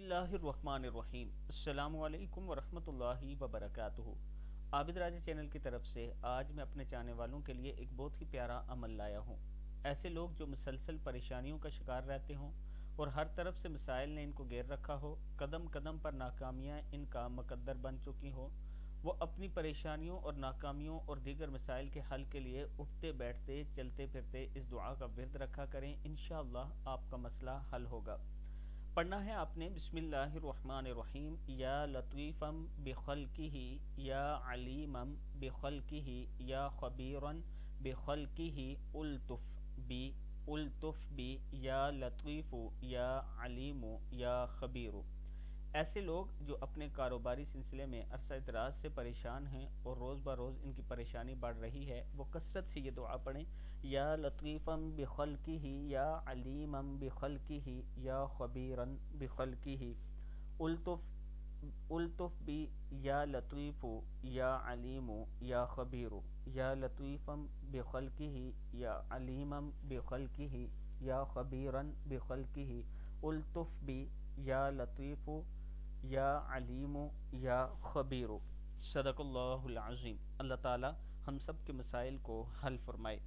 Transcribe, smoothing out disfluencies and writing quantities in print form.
اللہ الرحمن الرحیم۔ السلام علیکم ورحمۃ اللہ وبرکاتہ۔ عابد راجہ چینل کی طرف سے آج میں اپنے چاہنے والوں کے لیے ایک بہت ہی پیارا عمل لایا ہوں۔ ایسے لوگ جو مسلسل پریشانیوں کا شکار رہتے ہوں اور ہر طرف سے مسائل نے ان کو گھیر رکھا ہو، قدم قدم پر ناکامیاں ان کا مقدر بن چکی ہوں، وہ اپنی پریشانیوں اور ناکامیوں اور دیگر مسائل کے حل کے لیے اٹھتے بیٹھتے چلتے پھرتے اس دعا کا ورد رکھا کریں، انشاءاللہ آپ کا مسئلہ حل ہوگا۔ پڑھنا ہے آپ نے بسم اللہ الرحمن الرحیم، یا لطیفم بخلقہ یا علیمم بخلقہ یا خبیرن بخلقہ الطف بی یا لطیف یا علیم یا خبیر۔ ایسے لوگ جو اپنے کاروباری سلسلے میں عرصہ دراز سے پریشان ہیں اور روز بروز ان کی پریشانی بڑھ رہی ہے، وہ کثرت سے یہ دعا پڑھیں، یا لطیفم بخلقہ یا علیمم بخلقہ یا خبیرن بخلقہ الطف بی یا لطیف یا علیم یا خبیر، یا لطیفم بخلقہ یا علیمم بخلقہ یا خبیرن بخلقہ الطف بی یا لطیف یا علیم یا خبیر۔ صدق اللہ العظیم۔ اللہ تعالی ہم سب کے مسائل کو حل فرمائے۔